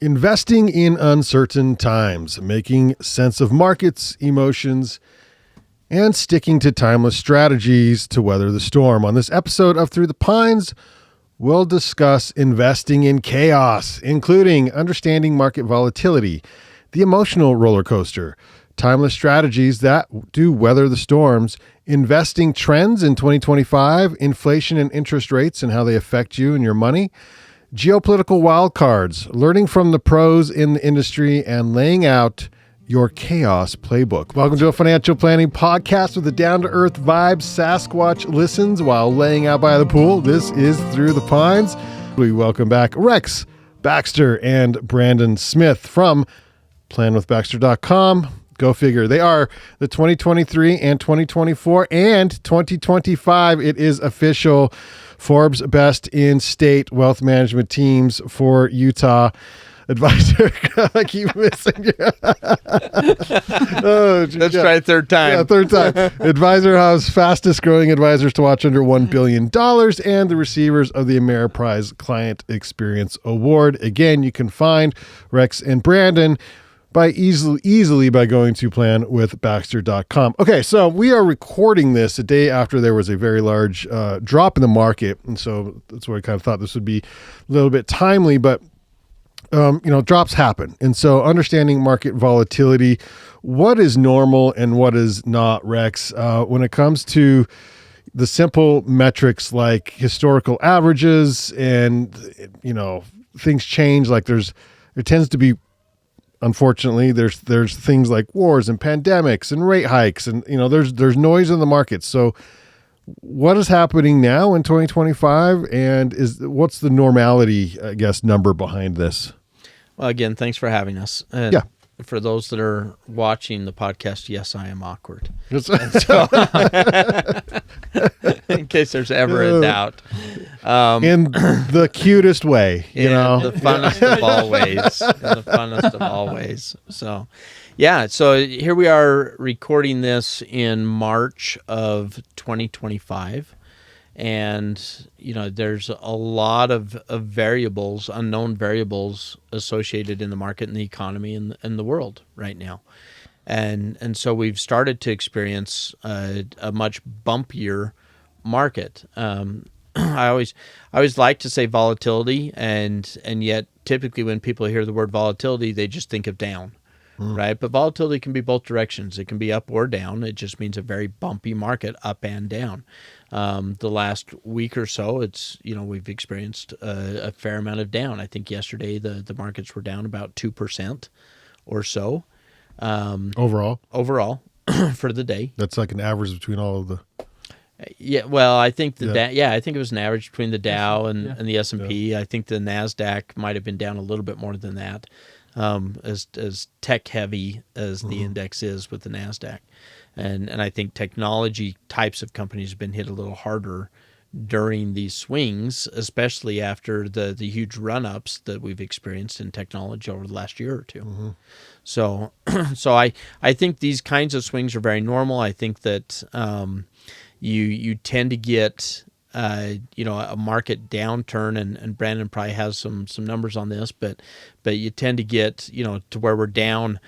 Investing in uncertain times, making sense of markets, emotions, and sticking to timeless strategies to weather the storm. On this episode of Through the Pines, we'll discuss investing in chaos, including understanding market volatility, the emotional roller coaster, timeless strategies that do weather the storms, investing trends in 2025, inflation and interest rates and how they affect you and your money, geopolitical wildcards, learning from the pros in the industry, and laying out your chaos playbook. Welcome to a financial planning podcast with a down-to-earth vibe. Sasquatch listens while laying out by the pool. This is Through the Pines. We welcome back Rex, Baxter, and Brandyn Smith from planwithbaxter.com. Go figure. They are the 2023 and 2024 and 2025. It is official. Forbes best in state wealth management teams for Utah. Advisor, I keep missing you. Let's try third time. Yeah, third time. Advisor House, fastest growing advisors to watch under $1 billion, and the receivers of the Ameriprise Client Experience Award. Again, you can find Rex and Brandyn by easily by going to planwithbaxter.com. Okay, so we are recording this a day after there was a very large drop in the market, and so that's why I kind of thought this would be a little bit timely, but drops happen. And so understanding market volatility, what is normal and what is not, Rex, when it comes to the simple metrics like historical averages and, things change, like there tends to be, unfortunately, there's things like wars and pandemics and rate hikes and, there's noise in the market. So what is happening now in 2025 and what's the normality, I guess, number behind this? Well, again, thanks for having us. And yeah. For those that are watching the podcast, yes, I am awkward. So, in case there's ever a doubt. In the cutest way, the funnest of all ways. In the funnest of all ways. So, yeah, so here we are recording this in March of 2025. And, there's a lot of variables, unknown variables associated in the market and the economy and the world right now. And so we've started to experience a much bumpier market. I always like to say volatility, and yet typically when people hear the word volatility, they just think of down. Right? But volatility can be both directions. It can be up or down. It just means a very bumpy market, up and down. The last week or so, we've experienced a fair amount of down. I think yesterday the markets were down about 2% or so. Overall for the day. That's like an average between all of the... Yeah, well, I think I think it was an average between the Dow and the S&P. Yeah. I think the NASDAQ might have been down a little bit more than that. As tech heavy as the index is with the NASDAQ. And I think technology types of companies have been hit a little harder during these swings, especially after the huge run-ups that we've experienced in technology over the last year or two. Mm-hmm. So I think these kinds of swings are very normal. I think that you tend to get a market downturn, and Brandyn probably has some numbers on this, but you tend to get, to where we're down,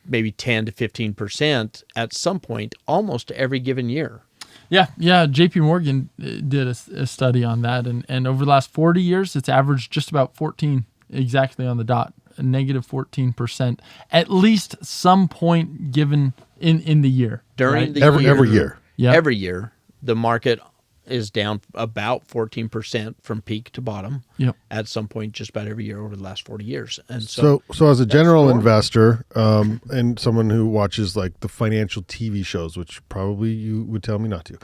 maybe 10 to 15% at some point almost every given year. Yeah. JP Morgan did a study on that, and over the last 40 years, it's averaged just about 14, exactly on the dot, a negative 14%, at least some point given in the year. During the every year. Yeah. Every year, the market is down about 14% from peak to bottom at some point just about every year over the last 40 years. And so as a general investor and someone who watches like the financial TV shows, which probably you would tell me not to,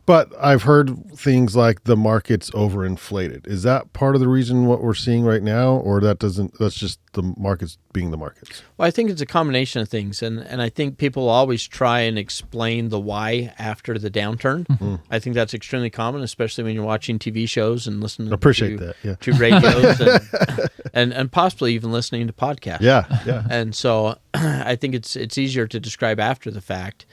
but I've heard things like the market's overinflated. Is that part of the reason what we're seeing right now, or that's just the markets being the markets? Well, I think it's a combination of things, and I think people always try and explain the why after the downturn. Mm-hmm. I think that's extremely common, especially when you're watching TV shows and listening to radios and possibly even listening to podcasts. Yeah. And so I think it's easier to describe after the fact.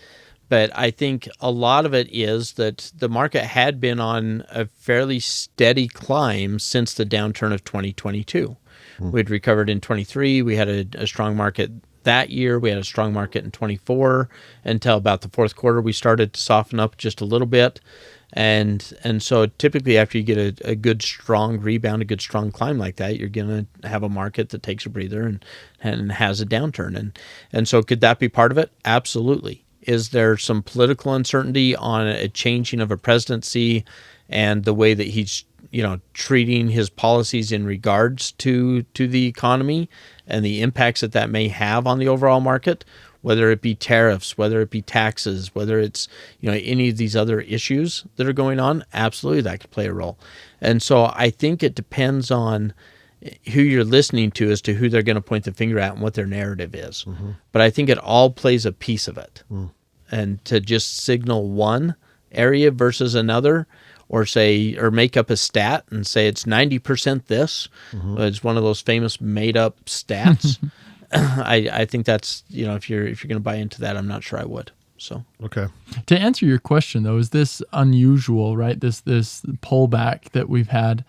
But I think a lot of it is that the market had been on a fairly steady climb since the downturn of 2022. We'd recovered in 23. We had a strong market that year. We had a strong market in 24 until about the fourth quarter. We started to soften up just a little bit. And so typically after you get a good, strong rebound, a good, strong climb like that, you're going to have a market that takes a breather and has a downturn. And so could that be part of it? Absolutely. Is there some political uncertainty on a changing of a presidency and the way that he's, treating his policies in regards to the economy and the impacts that may have on the overall market, whether it be tariffs, whether it be taxes, whether it's, any of these other issues that are going on? Absolutely, that could play a role. And so I think it depends on who you're listening to as to who they're going to point the finger at and what their narrative is. But I think it all plays a piece of it. And to just signal one area versus another, or make up a stat and say it's 90% this, it's one of those famous made up stats. I think that's, if you're going to buy into that, I'm not sure I would. So okay. To answer your question though, is this unusual, right? This pullback that we've had.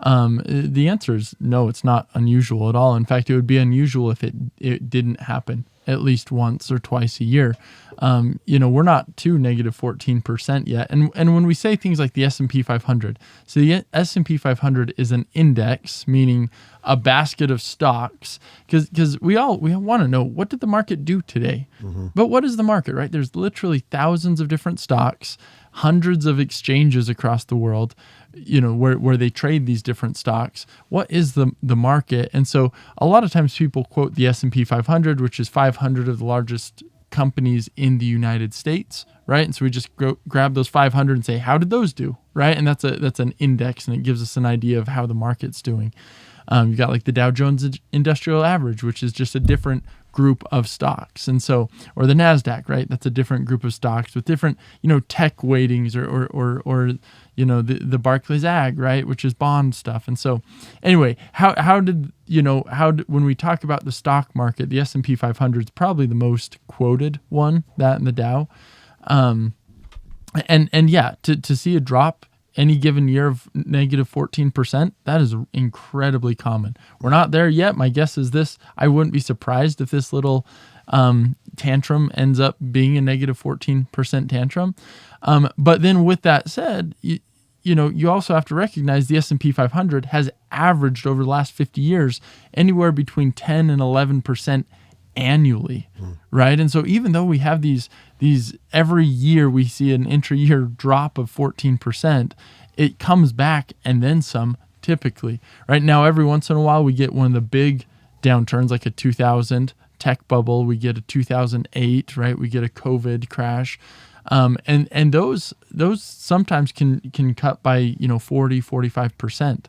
The answer is no, it's not unusual at all. In fact, it would be unusual if it didn't happen at least once or twice a year. We're not to negative 14% yet. And when we say things like the S&P 500, so the S&P 500 is an index, meaning a basket of stocks, because we want to know, what did the market do today? But what is the market, right? There's literally thousands of different stocks, hundreds of exchanges across the world, where they trade these different stocks. What is the market? And so a lot of times people quote the S&P 500, which is 500 of the largest companies in the United States, right? And so we just grab those 500 and say, how did those do, right? And that's an index, and it gives us an idea of how the market's doing. You got like the Dow Jones Industrial Average, which is just a different group of stocks. And so, or the NASDAQ, right? That's a different group of stocks with different, tech weightings or the Barclays Ag, right? Which is bond stuff. And so anyway, when we talk about the stock market, the S&P 500 is probably the most quoted one, that and the Dow. To see a drop any given year of negative 14%, that is incredibly common. We're not there yet. My guess is this. I wouldn't be surprised if this little tantrum ends up being a negative 14% tantrum. But then with that said, you also have to recognize the S&P 500 has averaged over the last 50 years anywhere between 10 and 11% annually, right? And so even though we have these every year we see an intra-year drop of 14%, it comes back and then some typically. Right now, every once in a while we get one of the big downturns, like a 2000 tech bubble. We get a 2008, right? We get a COVID crash. And those sometimes can cut by 40-45%.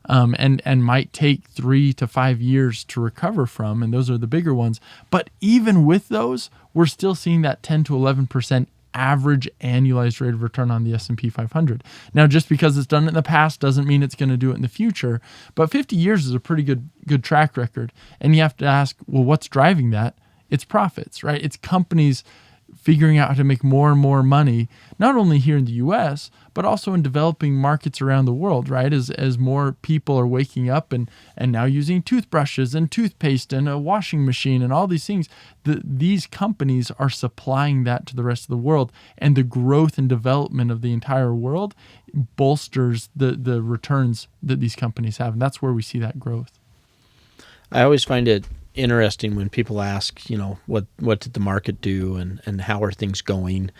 And might take 3 to 5 years to recover from, and those are the bigger ones. But even with those, we're still seeing that 10 to 11% average annualized rate of return on the S&P 500. Now, just because it's done it in the past doesn't mean it's going to do it in the future. But 50 years is a pretty good track record. And you have to ask, well, what's driving that? It's profits, right? It's companies figuring out how to make more and more money, not only here in the U.S., but also in developing markets around the world, right? As more people are waking up and now using toothbrushes and toothpaste and a washing machine and all these things, these companies are supplying that to the rest of the world. And the growth and development of the entire world bolsters the returns that these companies have. And that's where we see that growth. I always find it interesting when people ask, what did the market do and how are things going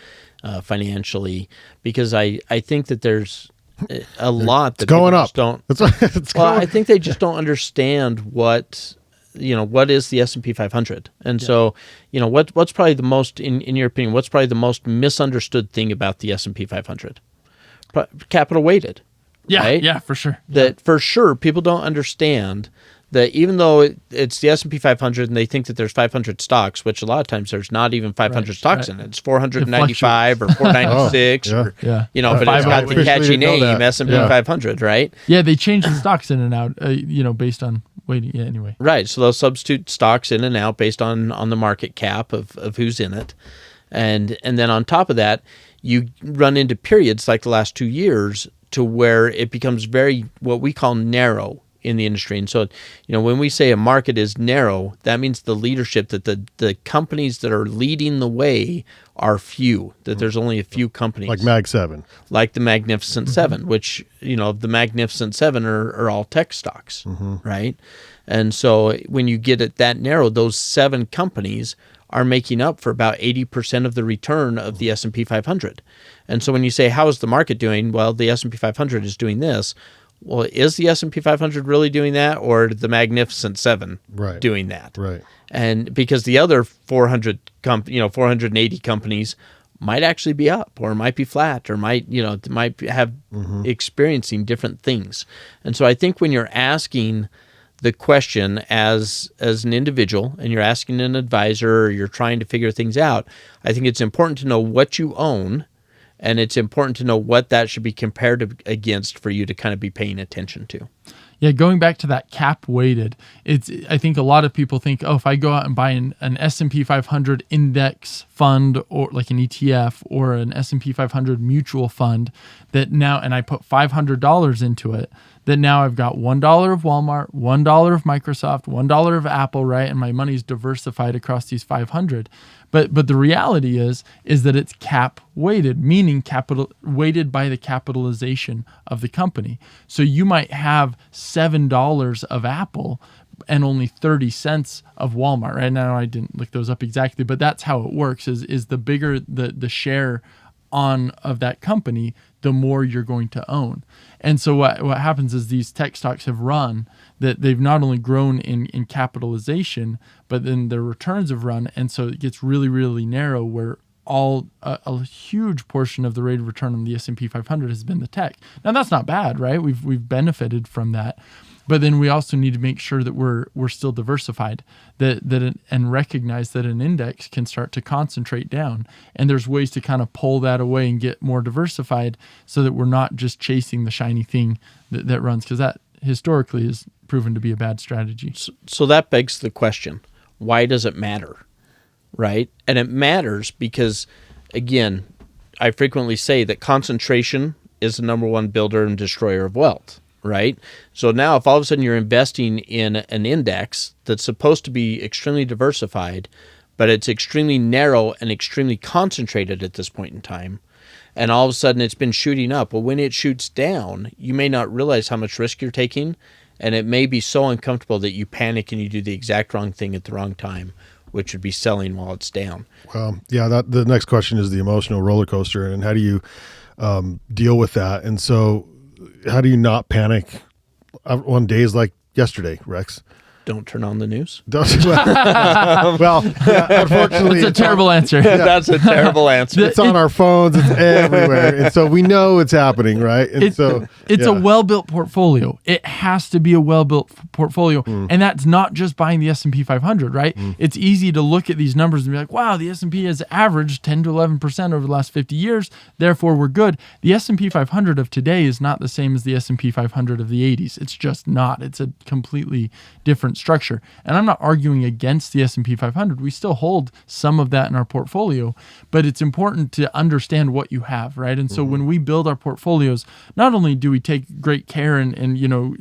financially? Because I think that there's a lot that it's going up. Don't. I think they just don't understand what is the S&P 500, and so what's probably the most in your opinion? What's probably the most misunderstood thing about the S&P 500? Capital weighted. Yeah, right? Yeah, for sure. That for sure people don't understand. That even though it's the S&P 500 and they think that there's 500 stocks, which a lot of times there's not even 500 stocks in it. It's 495 or 496 or, but it's got the catchy name, S&P 500, right? Yeah, they change the stocks in and out, based on weighting. Yeah, anyway. Right, so they'll substitute stocks in and out based on the market cap of who's in it. And then on top of that, you run into periods like the last 2 years to where it becomes very, what we call narrow in the industry. And so, when we say a market is narrow, that means the leadership, that the companies that are leading the way are few, that there's only a few companies. Like Mag 7. Like the Magnificent Seven, which, the Magnificent Seven are all tech stocks, right? And so when you get it that narrow, those 7 companies are making up for about 80% of the return of the S&P 500. And so when you say, how is the market doing? Well, the S&P 500 is doing this. Well, is the S&P 500 really doing that, or the Magnificent Seven doing that? Right. And because the other 480 companies might actually be up, or might be flat, or might have experiencing different things. And so I think when you're asking the question as an individual, and you're asking an advisor, or you're trying to figure things out, I think it's important to know what you own, and it's important to know what that should be compared against for you to kind of be paying attention to. Yeah, going back to that cap weighted, I think a lot of people think, if I go out and buy an S&P 500 index fund, or like an ETF, or an S&P 500 mutual fund, that now, and I put $500 into it, that now I've got $1 of Walmart, $1 of Microsoft, $1 of Apple, right? And my money's diversified across these 500. But the reality is that it's cap weighted, meaning weighted by the capitalization of the company. So you might have $7 of Apple and only 30 cents of Walmart. Right now, I didn't look those up exactly, but that's how it works. Is the bigger the share of that company, the more you're going to own. And so what happens is these tech stocks have run, that they've not only grown in capitalization, but then their returns have run. And so it gets really, really narrow, where a huge portion of the rate of return on the S&P 500 has been the tech. Now that's not bad, right? We've benefited from that. But then we also need to make sure that we're still diversified, and recognize that an index can start to concentrate down. And there's ways to kind of pull that away and get more diversified, so that we're not just chasing the shiny thing that runs, because that historically has proven to be a bad strategy. So that begs the question, why does it matter, right? And it matters because, again, I frequently say that concentration is the number one builder and destroyer of wealth. Right? So now if all of a sudden you're investing in an index that's supposed to be extremely diversified, but it's extremely narrow and extremely concentrated at this point in time, and all of a sudden it's been shooting up. Well, when it shoots down, you may not realize how much risk you're taking, and it may be so uncomfortable that you panic and you do the exact wrong thing at the wrong time, which would be selling while it's down. Well, yeah, the next question is the emotional roller coaster, and how do you deal with that? And so how do you not panic on days like yesterday, Rex? Don't turn on the news. Well, yeah, unfortunately, it's a terrible answer. Yeah. That's a terrible answer. It's on our phones. It's everywhere, and so we know it's happening, right? And it's a well-built portfolio. It has to be a well-built portfolio, and that's not just buying the S&P 500, right? It's easy to look at these numbers and be like, "Wow, the S&P has averaged 10 to 11% over the last 50 years. Therefore, we're good." The S&P 500 of today is not the same as the S&P 500 of the 80s. It's just not. It's a completely different structure. And I'm not arguing against the S&P 500. We still hold some of that in our portfolio, but it's important to understand what you have, right? And so when we build our portfolios, not only do we take great care in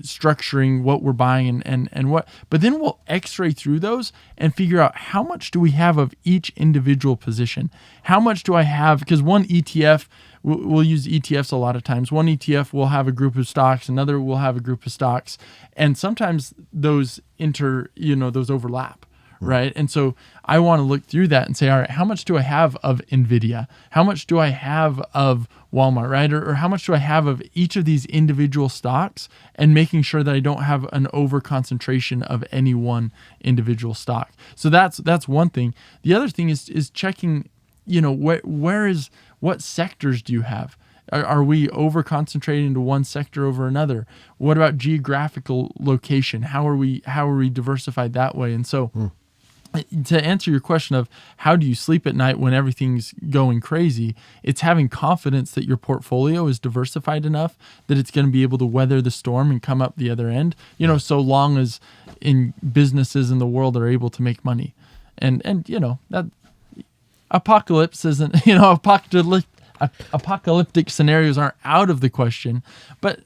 structuring what we're buying and what, but then we'll x-ray through those and figure out how much do we have of each individual position. How much do I have? Because one ETF, we'll use ETFs a lot of times. One ETF will have a group of stocks, another will have a group of stocks, and sometimes those those overlap, right? And so I want to look through that and say, all right, how much do I have of NVIDIA? How much do I have of Walmart, right? Or how much do I have of each of these individual stocks, and making sure that I don't have an over concentration of any one individual stock. So that's one thing. The other thing is checking, what sectors do you have? Are we over concentrated into one sector over another? What about geographical location? How are we diversified that way? And so to answer your question of how do you sleep at night when everything's going crazy, it's having confidence that your portfolio is diversified enough that it's going to be able to weather the storm and come up the other end, so long as businesses in the world are able to make money. And that apocalypse isn't, apocalyptic scenarios aren't out of the question. But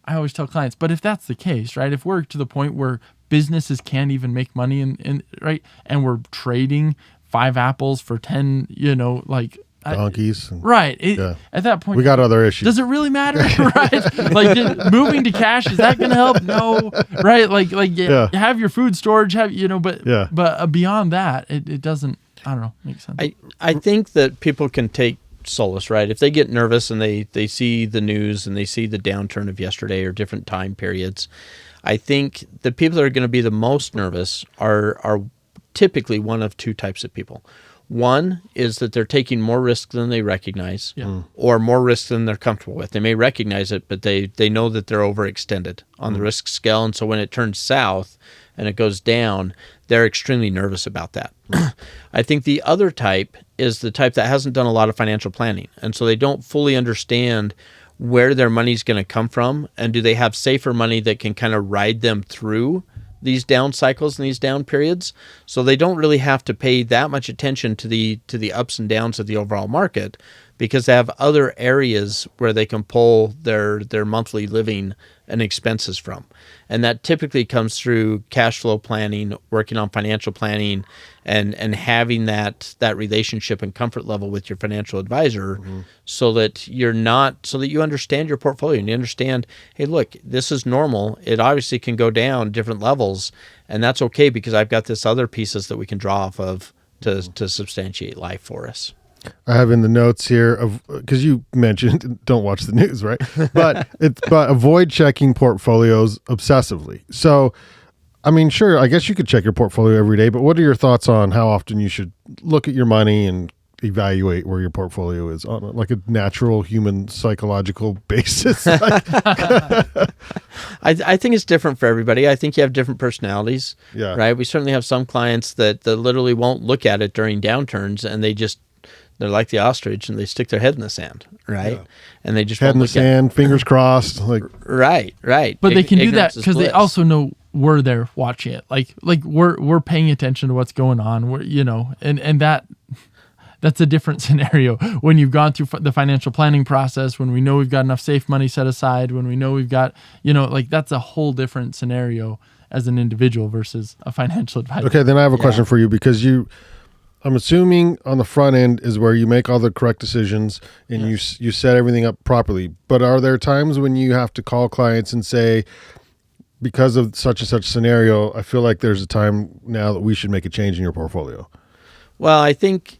I always tell clients, but if that's the case, right? If we're to the point where businesses can't even make money right, and we're trading 5 apples for 10, donkeys. Right. At that point, we got other issues. Does it really matter? Right. Moving to cash, is that going to help? No. Right. Have your food storage, but beyond that, it doesn't, I don't know, make sense. I think that people can take solace, right? If they get nervous and they see the news and they see the downturn of yesterday or different time periods, I think the people that are going to be the most nervous are typically one of 2 types of people. One is that they're taking more risk than they recognize, or more risk than they're comfortable with. They may recognize it, but they know that they're overextended on the risk scale. And so when it turns south and it goes down, they're extremely nervous about that. I think the other type is the type that hasn't done a lot of financial planning. And so they don't fully understand where their money's going to come from, and do they have safer money that can kind of ride them through these down cycles and these down periods. So they don't really have to pay that much attention to the ups and downs of the overall market, because they have other areas where they can pull their monthly living and expenses from. And that typically comes through cash flow planning, working on financial planning, and having that relationship and comfort level with your financial advisor, so that you understand your portfolio and you understand, hey, look, this is normal. It obviously can go down different levels, and that's okay because I've got this other pieces that we can draw off of to substantiate life for us. I have in the notes here because you mentioned don't watch the news, right? But avoid checking portfolios obsessively. So, I mean, sure, I guess you could check your portfolio every day, but what are your thoughts on how often you should look at your money and evaluate where your portfolio is on like a natural human psychological basis? I think it's different for everybody. I think you have different personalities, right? We certainly have some clients that literally won't look at it during downturns, and they're like the ostrich and they stick their head in the sand, right? Yeah. And they just head in the sand, fingers crossed, like right. But they can do that because they also know we're there watching it. Like we're paying attention to what's going on. And that's a different scenario when you've gone through the financial planning process. When we know we've got enough safe money set aside. When we know we've got that's a whole different scenario as an individual versus a financial advisor. Okay, then I have a question for you because I'm assuming on the front end is where you make all the correct decisions and you set everything up properly. But are there times when you have to call clients and say, because of such and such scenario, I feel like there's a time now that we should make a change in your portfolio? Well, I think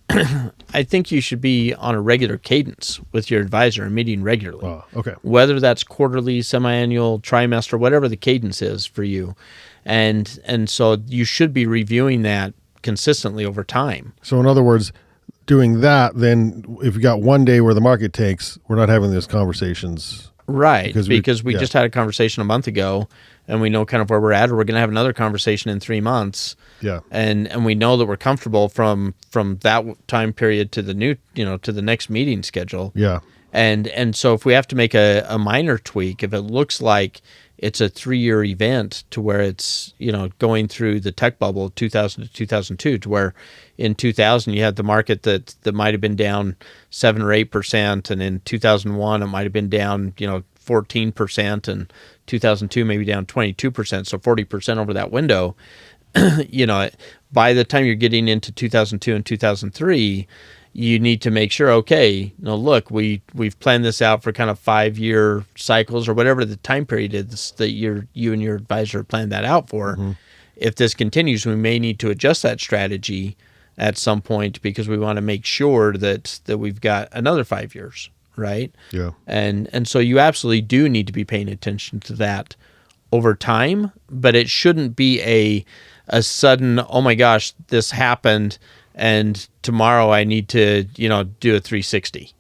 you should be on a regular cadence with your advisor and meeting regularly. Oh, okay. Whether that's quarterly, semi-annual, trimester, whatever the cadence is for you. And so you should be reviewing that consistently over time. So in other words, doing that, then if you got one day where the market takes, we're not having these conversations. Right, because we just had a conversation a month ago and we know kind of where we're at, or we're going to have another conversation in 3 months. Yeah. And we know that we're comfortable from that time period to the new, to the next meeting schedule. Yeah. And so if we have to make a minor tweak, if it looks like it's a 3-year event to where it's, going through the tech bubble of 2000 to 2002, to where in 2000 you had the market that might have been down 7 or 8%. And in 2001, it might have been down, 14%, and 2002 maybe down 22%. So 40% over that window. By the time you're getting into 2002 and 2003, you need to make sure, okay, look, we've planned this out for kind of 5-year cycles or whatever the time period is that you and your advisor planned that out for. Mm-hmm. If this continues, we may need to adjust that strategy at some point because we want to make sure that we've got another 5 years, right? Yeah. And so you absolutely do need to be paying attention to that over time, but it shouldn't be a sudden, oh my gosh, this happened, and tomorrow I need to, do a 360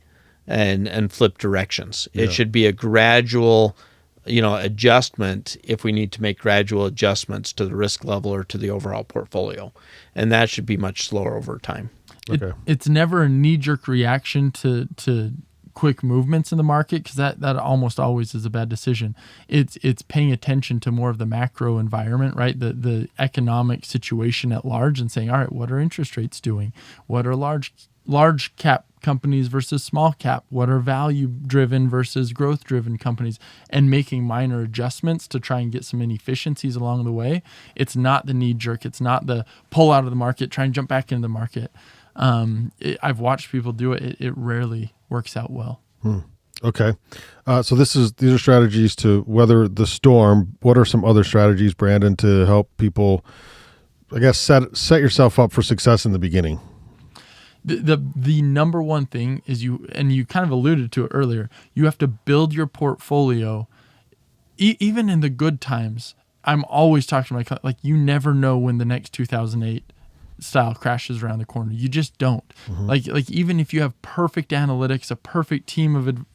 and flip directions. Yeah. It should be a gradual, adjustment if we need to make gradual adjustments to the risk level or to the overall portfolio. And that should be much slower over time. Okay. It's never a knee-jerk reaction to quick movements in the market, because that almost always is a bad decision. It's paying attention to more of the macro environment, right? The economic situation at large, and saying, all right, what are interest rates doing? What are large cap companies versus small cap? What are value driven versus growth driven companies? And making minor adjustments to try and get some inefficiencies along the way. It's not the knee jerk. It's not the pull out of the market, try and jump back into the market. I've watched people do it. It rarely works out well. Okay. So these are strategies to weather the storm. What are some other strategies, Brandyn, to help people, I guess, set yourself up for success in the beginning? The number one thing is and you kind of alluded to it earlier, you have to build your portfolio, even in the good times. I'm always talking to my clients, like, you never know when the next 2008 style crashes around the corner. You just don't. Like even if you have perfect analytics, a perfect team of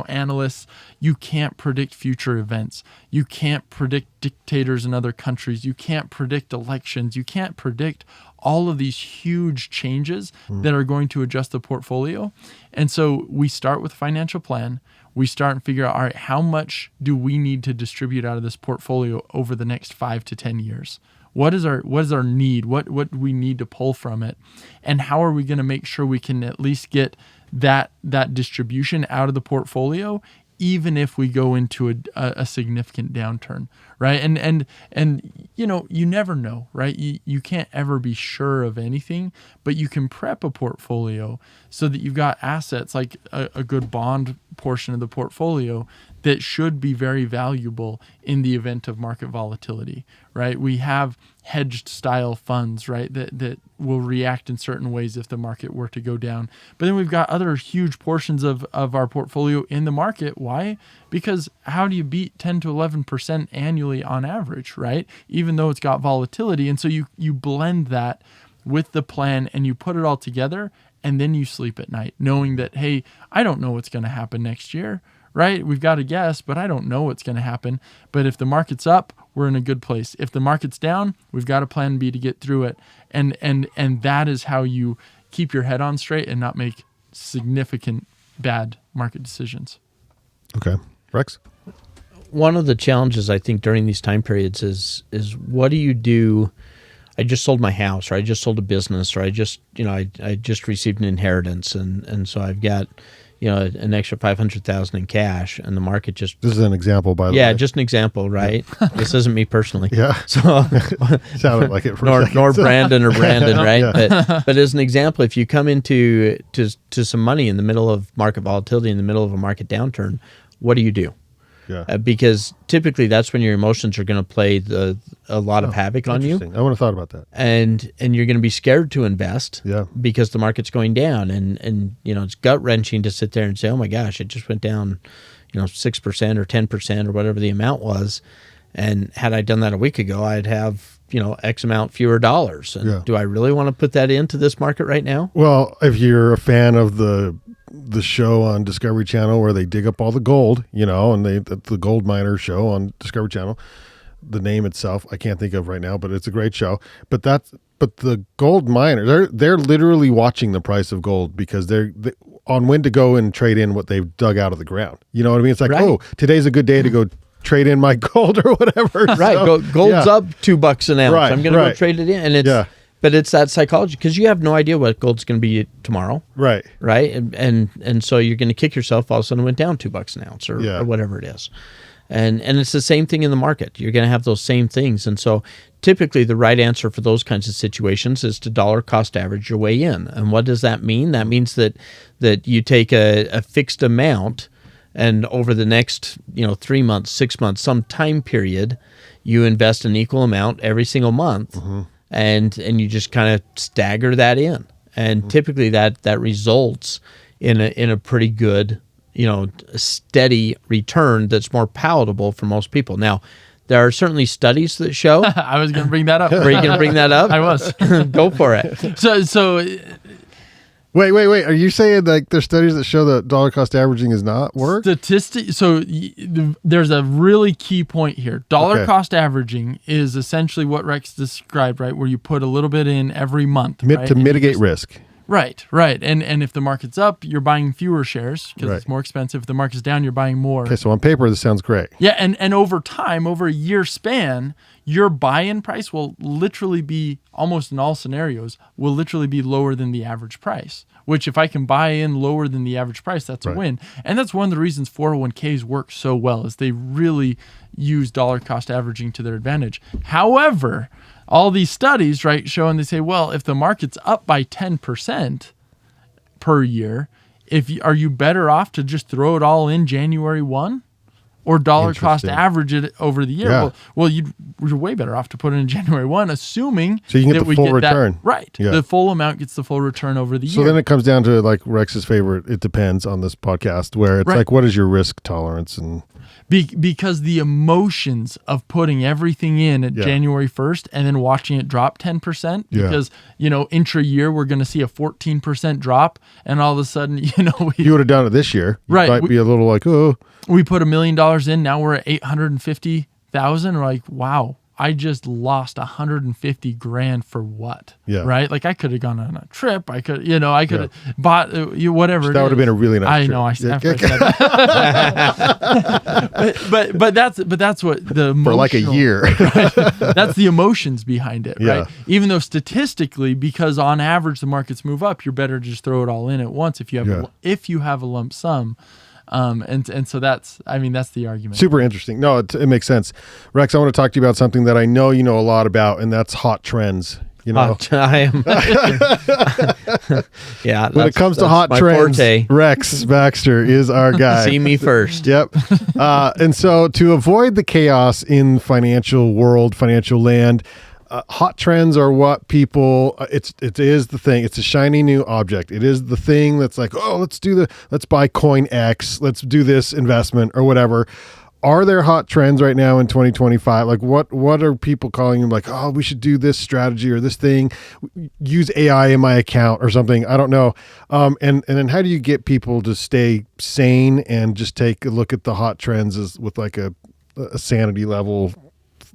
analysts, you can't predict future events. You can't predict dictators in other countries. You can't predict elections. You can't predict all of these huge changes that are going to adjust the portfolio. And so we start with a financial plan. We start and figure out, all right, how much do we need to distribute out of this portfolio over the next 5 to 10 years? What is our need? What do we need to pull from it? And how are we going to make sure we can at least get that distribution out of the portfolio, even if we go into a significant downturn, right? And you never know, right? You can't ever be sure of anything, but you can prep a portfolio so that you've got assets like a good bond portion of the portfolio that should be very valuable in the event of market volatility, right? We have hedged style funds, right, that will react in certain ways if the market were to go down. But then we've got other huge portions of our portfolio in the market. Why? Because how do you beat 10 to 11% annually on average, right? Even though it's got volatility. And so you blend that with the plan and you put it all together, and then you sleep at night knowing that, hey, I don't know what's going to happen next year, right? We've got a guess, but I don't know what's going to happen. But if the market's up, we're in a good place. If the market's down, we've got a plan B to get through it. And that is how you keep your head on straight and not make significant bad market decisions. Okay. Rex? One of the challenges, I think, during these time periods is what do you do? I just sold my house, or I just sold a business, or I just received an inheritance, and so I've got an extra $500,000 in cash, and the market just. This is an example, by the way. Yeah, just an example, right? Yeah. This isn't me personally. Yeah. So sounded like it for nor a second. Brandyn or Brandyn, right? Yeah. But as an example, if you come into some money in the middle of market volatility, in the middle of a market downturn, what do you do? Yeah. Because typically that's when your emotions are going to play a lot of havoc on you. I wouldn't have thought about that. And you're going to be scared to invest because the market's going down. And it's gut-wrenching to sit there and say, oh my gosh, it just went down 6% or 10% or whatever the amount was. And had I done that a week ago, I'd have X amount fewer dollars. And do I really want to put that into this market right now? Well, if you're a fan of the show on Discovery Channel where they dig up all the gold, and the gold miner show on Discovery Channel, the name itself I can't think of right now, but it's a great show. But the gold miners, they're literally watching the price of gold because they're on when to go and trade in what they've dug out of the ground. You know what I mean? It's like, oh, today's a good day to go trade in my gold or whatever. Right. So, gold's up $2 an ounce. Right, I'm going to go trade it in. And it's but it's that psychology, because you have no idea what gold's going to be tomorrow. Right. Right. And so you're going to kick yourself. All of a sudden it went down $2 an ounce or whatever it is. And it's the same thing in the market. You're going to have those same things. And so typically the right answer for those kinds of situations is to dollar cost average your way in. And what does that mean? That means that you take a fixed amount, and over the next 3 months, 6 months, some time period, you invest an equal amount every single month. Mm-hmm. And you just kind of stagger that in, and typically that results in a pretty good, steady return that's more palatable for most people. Now, there are certainly studies that show. I was going to bring that up. Were you going to bring that up? I was. Go for it. So. Wait. Are you saying like there's studies that show that dollar cost averaging is not work? So there's a really key point here. Dollar cost averaging is essentially what Rex described, right? Where you put a little bit in every month. To mitigate risk. Right. And if the market's up, you're buying fewer shares because it's more expensive. If the market's down, you're buying more. Okay, so on paper, this sounds great. Yeah, and over time, over a year span, your buy-in price will literally be, almost in all scenarios, will literally be lower than the average price, which if I can buy in lower than the average price, that's a win. And that's one of the reasons 401ks work so well, is they really use dollar cost averaging to their advantage. However, all these studies, right, show, and they say, well, if the market's up by 10% per year, are you better off to just throw it all in January 1? Or dollar cost average it over the year. Yeah. Well, you're way better off to put it in January 1, assuming so you can get that the we full get return. That, right. Yeah. The full amount gets the full return over the year. So then it comes down to like Rex's favorite, it depends on this podcast, where it's like, what is your risk tolerance? And because the emotions of putting everything in at January 1st and then watching it drop 10%, because, intra-year we're going to see a 14% drop, and all of a sudden, you would have done it this year. You might be a little like, oh. We put $1 million in, now we're at $850,000. We're like, wow, I just lost $150,000 for what? Yeah. Right? Like I could have gone on a trip. I could, I could have bought whatever. That would have been a really nice trip. I know. I said that. but that's what the emotional, for like a year. Right? That's the emotions behind it, right? Even though statistically, because on average the markets move up, you're better to just throw it all in at once if you have a lump sum. And so that's the argument. Super interesting. No, it makes sense. Rex, I want to talk to you about something that I know you know a lot about, and that's hot trends. I am. Yeah. When it comes to hot trends, forte. Rex Baxter is our guy. See me first. Yep. And so to avoid the chaos in financial world, financial land, hot trends are what people, it is the thing. It's a shiny new object. It is the thing that's like, oh, let's buy coin X. Let's do this investment or whatever. Are there hot trends right now in 2025? Like what are people calling them? Like, oh, we should do this strategy or this thing, use AI in my account or something. I don't know. And then how do you get people to stay sane and just take a look at the hot trends as with like a sanity level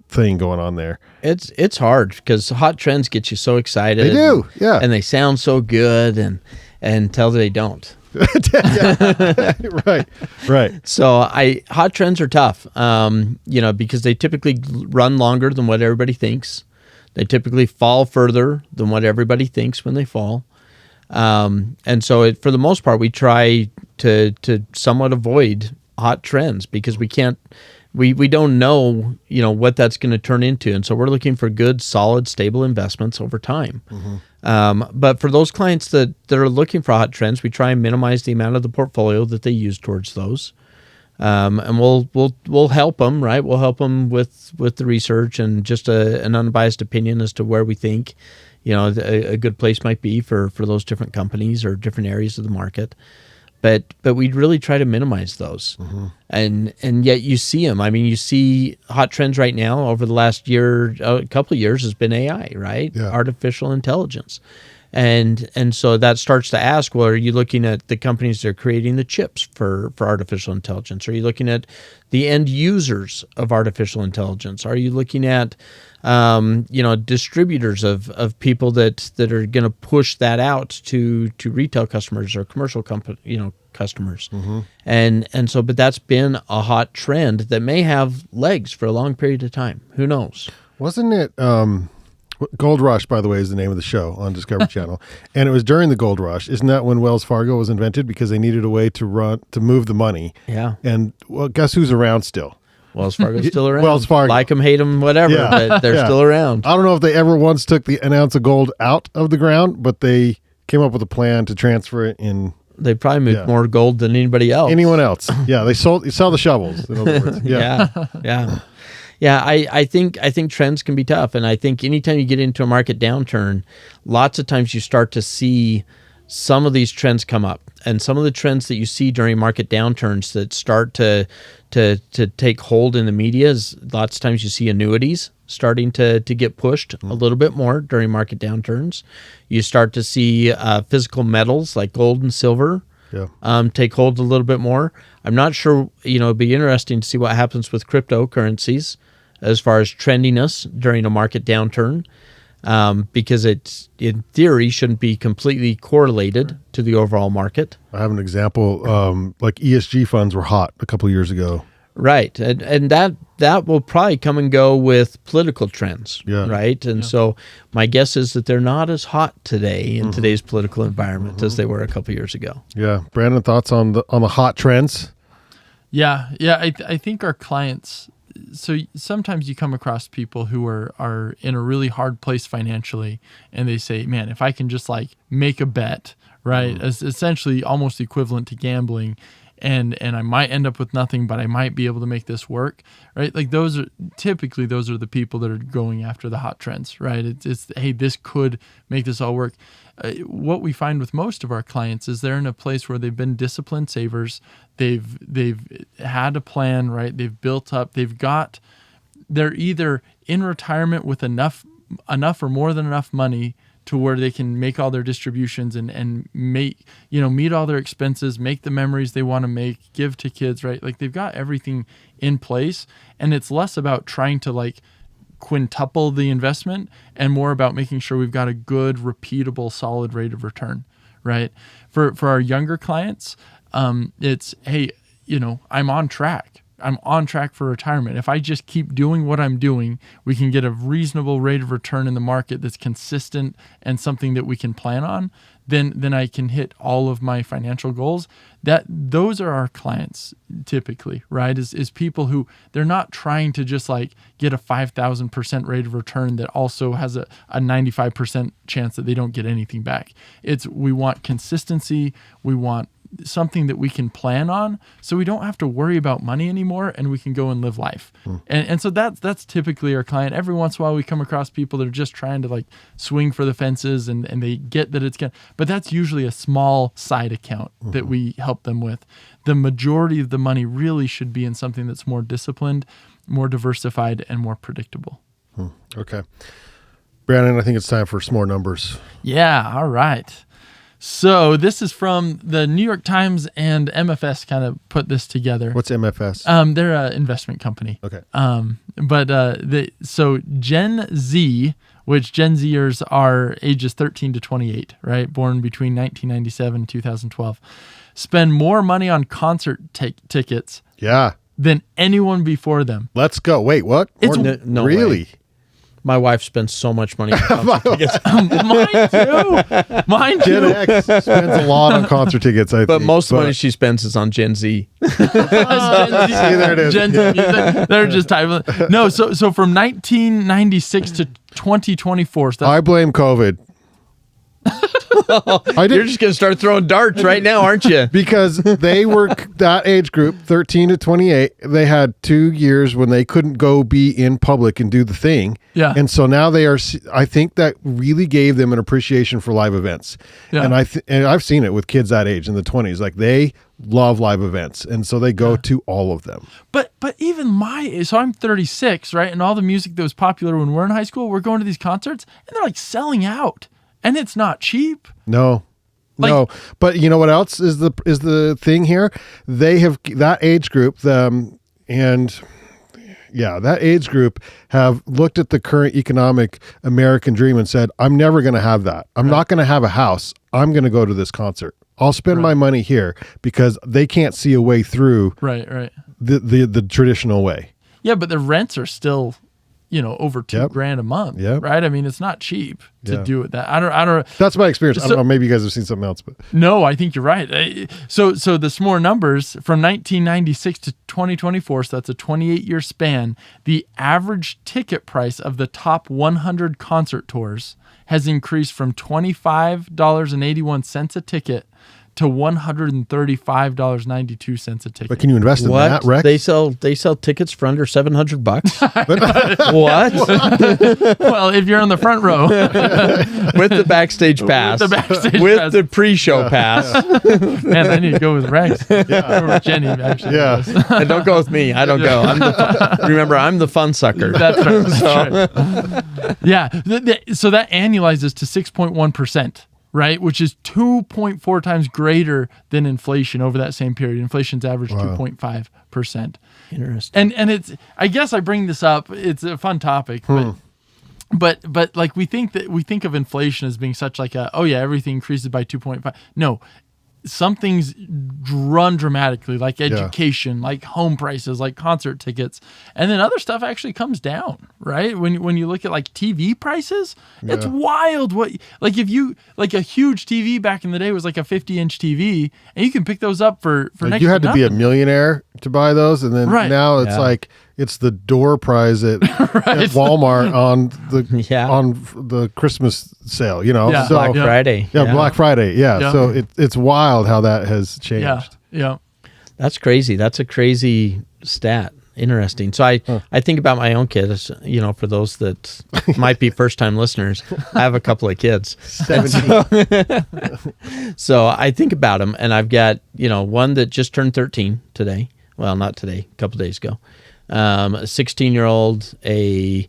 thing going on there? It's hard because hot trends get you so excited. They do, yeah. And they sound so good and until they don't. Right. So hot trends are tough, because they typically run longer than what everybody thinks. They typically fall further than what everybody thinks when they fall. And so for the most part, we try to somewhat avoid hot trends because we can't. We don't know, what that's going to turn into. And so we're looking for good, solid, stable investments over time. Mm-hmm. But for those clients that are looking for hot trends, we try and minimize the amount of the portfolio that they use towards those. And we'll help them, right? We'll help them with the research and just an unbiased opinion as to where we think, a good place might be for those different companies or different areas of the market. But we really try to minimize those. Mm-hmm. And yet you see them. I mean, you see hot trends right now over the last year, a couple of years has been AI, right? Yeah. Artificial intelligence. And so that starts to ask, well, are you looking at the companies that are creating the chips for artificial intelligence? Are you looking at the end users of artificial intelligence? Are you looking at distributors of people that are going to push that out to retail customers or commercial customers. Mm-hmm. And so, but that's been a hot trend that may have legs for a long period of time. Who knows? Wasn't it, Gold Rush, by the way, is the name of the show on Discovery Channel. And it was during the Gold Rush. Isn't that when Wells Fargo was invented? Because they needed a way to move the money. Yeah. And well, guess who's around still? Wells Fargo's still around. Wells Fargo. Like them, hate them, whatever, but they're still around. I don't know if they ever once took an ounce of gold out of the ground, but they came up with a plan to transfer it in. They probably moved more gold than anybody else. Anyone else. Yeah, they sell the shovels, in other words. Yeah. I think trends can be tough. And I think anytime you get into a market downturn, lots of times you start to see some of these trends come up. And some of the trends that you see during market downturns that start to take hold in the media is lots of times you see annuities starting to get pushed a little bit more during market downturns. You start to see physical metals like gold and silver take hold a little bit more. I'm not sure, it'd be interesting to see what happens with cryptocurrencies as far as trendiness during a market downturn. because it, in theory, shouldn't be completely correlated to the overall market. I have an example. Like ESG funds were hot a couple of years ago. Right. And that will probably come and go with political trends. Yeah. Right. And so my guess is that they're not as hot today in today's political environment as they were a couple of years ago. Yeah. Brandon, thoughts on the hot trends? Yeah. I think our clients. So sometimes you come across people who are in a really hard place financially, and they say, "Man, if I can just like make a bet, right, as essentially almost equivalent to gambling." And I might end up with nothing, but I might be able to make this work, right? Like those are the people that are going after the hot trends, right? It's hey, this could make this all work. What we find with most of our clients is they're in a place where they've been disciplined savers. They've had a plan, right? They've built up. They're either in retirement with enough or more than enough money to where they can make all their distributions and make, meet all their expenses, make the memories they want to make, give to kids, right? Like they've got everything in place, and it's less about trying to like quintuple the investment and more about making sure we've got a good, repeatable, solid rate of return, right? For our younger clients, it's, hey, I'm on track. I'm on track for retirement. If I just keep doing what I'm doing, we can get a reasonable rate of return in the market that's consistent and something that we can plan on. Then I can hit all of my financial goals. Those are our clients typically, right? Is people who they're not trying to just like get a 5,000% rate of return that also has a 95% chance that they don't get anything back. We want consistency. We want something that we can plan on, so we don't have to worry about money anymore, and we can go and live life. And so that's typically our client. Every once in a while we come across people that are just trying to like swing for the fences, and they get that it's gonna, but that's usually a small side account that we help them with. The majority of the money really should be in something that's more disciplined, more diversified, and more predictable. Okay. Brandon, I think it's time for some more numbers. Yeah, all right. So this is from the New York Times, and MFS kind of put this together. What's MFS? They're an investment company. Okay. So Gen Z, which Gen Zers are ages 13 to 28, right? Born between 1997 and 2012, spend more money on concert tickets than anyone before them. Let's go. Wait, what? No really? Way. My wife spends so much money on concert tickets. Mine too. Gen X spends a lot on concert tickets, I think. But most of the money she spends is on Gen Z. Gen Z. There it is. Gen Z. They're just typing. No, so from 1996 to 2024. So I blame COVID. You're just going to start throwing darts right now, aren't you? Because they were that age group, 13 to 28. They had 2 years when they couldn't go be in public and do the thing. Yeah. And so now they are, I think that really gave them an appreciation for live events. Yeah. And I've seen it with kids that age in the 20s. Like they love live events. And so they go to all of them. But even so I'm 36, right? And all the music that was popular when we're in high school, we're going to these concerts and they're like selling out. And it's not cheap. No. But you know what else is the thing here? They have that age group, that age group have looked at the current economic American dream and said, I'm never going to have that. I'm not going to have a house. I'm going to go to this concert. I'll spend my money here because they can't see a way through the traditional way. Yeah, but the rents are still over $2,000 a month, right? I mean, it's not cheap to do it. That I don't. That's my experience. I don't know. Maybe you guys have seen something else, but no, I think you're right. So the some more numbers from 1996 to 2024. So that's a 28-year span. The average ticket price of the top 100 concert tours has increased from $25.81 a ticket to $135.92 a ticket. But can you invest in that, Rex? They sell tickets for under $700. What? Well, if you're on the front row with the backstage pass, with the pre-show pass. Man, I need to go with Rex. Or with Jenny, actually. Yeah. And don't go with me. I don't go. Remember, I'm the fun sucker. That's right. That's right. Yeah. So that annualizes to 6.1%. Right, which is 2.4 times greater than inflation over that same period. Inflation's averaged 2.5%. Interesting. And it's, I guess I bring this up. It's a fun topic, but But like we think of inflation as being such like everything increases by 2.5. No, some things run dramatically, like education, like home prices, like concert tickets, and then other stuff actually comes down, right? When you look at like TV prices, it's wild. What like if you like a huge TV back in the day was like a 50-inch TV, and you can pick those up for like next you had to to be a nothing. millionaire to buy those, and then now it's like it's the door prize at, at Walmart on the Christmas sale, you know. Yeah. So, Black Friday. Yeah, Black Friday. Yeah. So it's wild how that has changed. Yeah. That's crazy. That's a crazy stat. Interesting. So I think about my own kids, you know, for those that might be first time listeners, I have a couple of kids. 17. So I think about them, and I've got, you know, one that just turned 13 today. Well, not today, a couple days ago. A 16-year-old, a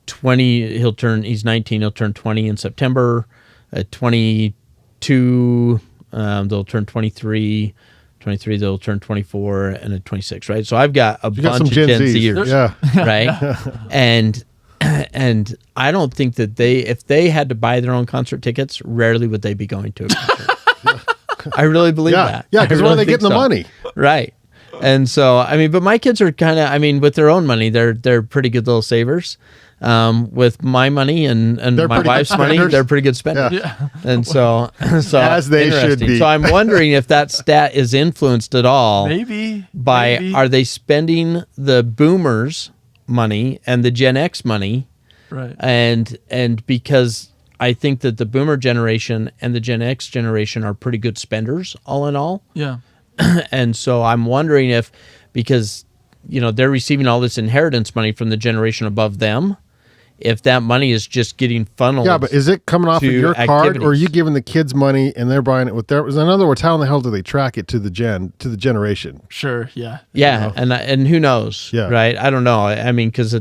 20, he's 19, he'll turn 20 in September. A 22, they'll turn 23. 23, they'll turn 24, and a 26, right? So I've got a bunch of Gen Zers, right? And I don't think that if they had to buy their own concert tickets, rarely would they be going to a concert. I really believe that. Yeah, because where are they getting the money? Right. And so, I mean, but my kids are kind of, I mean, with their own money, they're pretty good little savers. With my money and my wife's money, they're pretty good spenders. Yeah. And so as they should be. So I'm wondering if that stat is influenced at all by are they spending the boomers' money and the Gen X money, right? And because I think that the boomer generation and the Gen X generation are pretty good spenders, all in all. Yeah. And so I'm wondering if, because, you know, they're receiving all this inheritance money from the generation above them, if that money is just getting funneled. Yeah, but is it coming off of your card, or are you giving the kids money and they're buying it with their? In other words, how in the hell do they track it to the generation? Sure. Yeah. Yeah, you know? and who knows? Yeah. Right. I don't know. I mean, because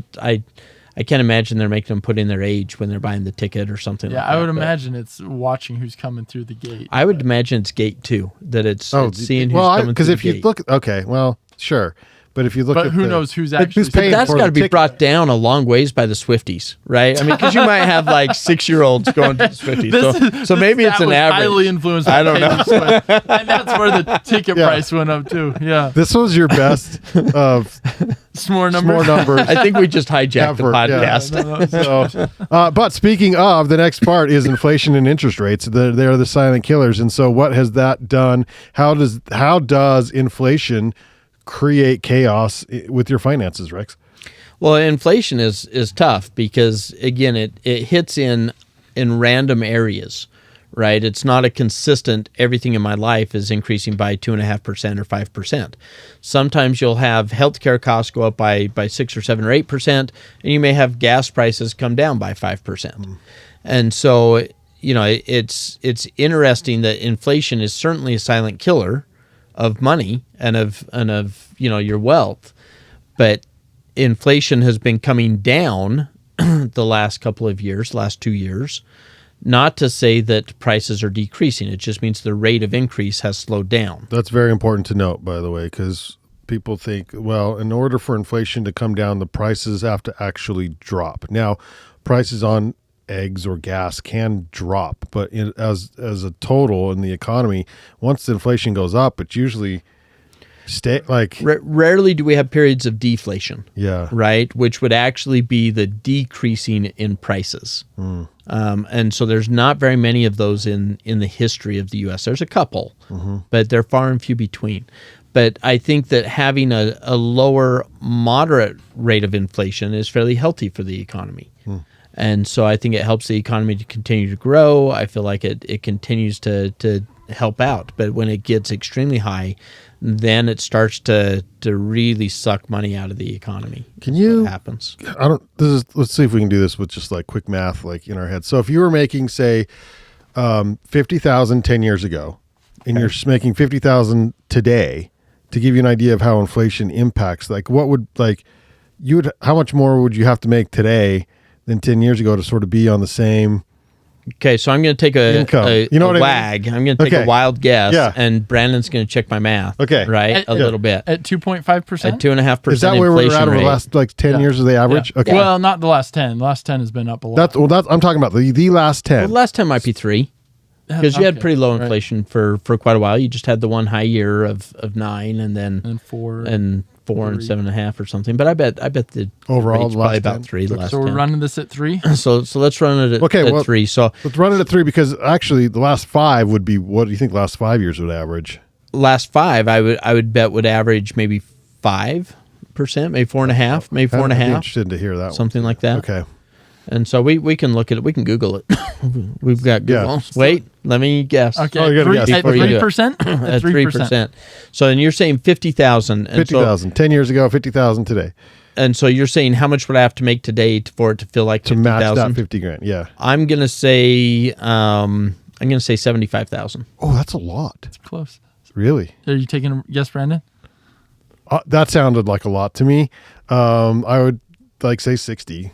I can't imagine they're making them put in their age when they're buying the ticket or something. Yeah, like that. I would imagine it's watching who's coming through the gate. I would imagine it's gate too. That it's seeing who's coming through the gate. Because if you look, okay, well, sure. But if you look at who knows who's actually paying that's got to be brought down a long ways by the Swifties, right? I mean, because you might have like 6-year-olds going to the Swifties. So maybe it's an average. Highly influenced. I don't know. And that's where the ticket price went up too. Yeah. This was your best of S'more numbers. I think we just hijacked the podcast. So, but speaking of, the next part is inflation and interest rates. They're the silent killers. And so what has that done? How does inflation create chaos with your finances, Rex? Well, inflation is tough because, again, it hits in random areas, right? It's not a consistent, everything in my life is increasing by 2.5% or 5%. Sometimes you'll have healthcare costs go up by 6 or 7 or 8%, and you may have gas prices come down by 5%. And so, you know, it's interesting that inflation is certainly a silent killer of money and of you know, your wealth, but inflation has been coming down the last couple of years, last 2 years. Not to say that prices are decreasing; it just means the rate of increase has slowed down. That's very important to note, by the way, because people think, well, in order for inflation to come down, the prices have to actually drop. Now, prices on eggs or gas can drop, but as a total in the economy, once the inflation goes up, it's usually rarely do we have periods of deflation. Yeah. Right, which would actually be the decreasing in prices. And so there's not very many of those in the history of the U.S. There's a couple, but they're far and few between. But I think that having a lower, moderate rate of inflation is fairly healthy for the economy. And so I think it helps the economy to continue to grow. I feel like it continues to help out. But when it gets extremely high, then it starts to really suck money out of the economy. What happens? Let's see if we can do this with just like quick math, like in our heads. So if you were making, say, 50,000 10 years ago, and you're making 50,000 today, to give you an idea of how inflation impacts, like what would how much more would you have to make today than 10 years ago to sort of be on the same Okay, so I'm going to take a You know what I mean? wag. I'm going to take a wild guess, Yeah. and Brandon's going to check my math. Okay. Right? A little bit. At 2.5%? At 2.5% Is that where we're at over rate. the last 10 years of the average? Yeah. Okay. Well, not the last 10. The last 10 has been up a lot. That's I'm talking about the last 10. Well, the last 10 might be 3. Because you had pretty low inflation for quite a while. You just had the one high year of 9 and then And 4. and 4 and 7.5 or something. But I bet the Overall, rate's the last probably 10. about 3 the last So we're 10. running this at 3? So let's run it at 3. So let's run it at 3 because actually the last 5 would be, what do you think the last 5 years would average? last 5 I would bet would average maybe 5%, maybe 4.5, maybe I'd be 4.5, interested to hear that something like that. Okay. And so we can look at it. We can Google it. We've got Google. Yeah. Wait, let me guess. Okay. Oh, you gotta guess At before you do it. 3%? At 3%. So and you're saying 50,000. 50,000. 10 years ago, 50,000 today. And so you're saying how much would I have to make today for it to feel like To match that 50,000? 50 grand. Yeah. I'm gonna say 75,000. Oh, that's a lot. It's close. Really? Are you taking a guess, Brandon? That sounded like a lot to me. I would say 60.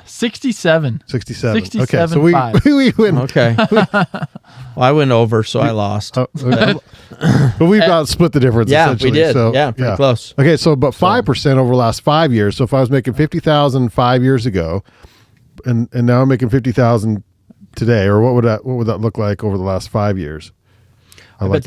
67. 67. 67, Okay, so we 5. we win. Okay. Well, I went over, so I lost. But we've got split the difference. Yeah, we essentially. did. So, Yeah, pretty close. Okay, so but 5% over the last 5 years. So if I was making 50,000 5 years ago, and now I'm making 50,000 today, or what would that look like over the last 5 years? I bet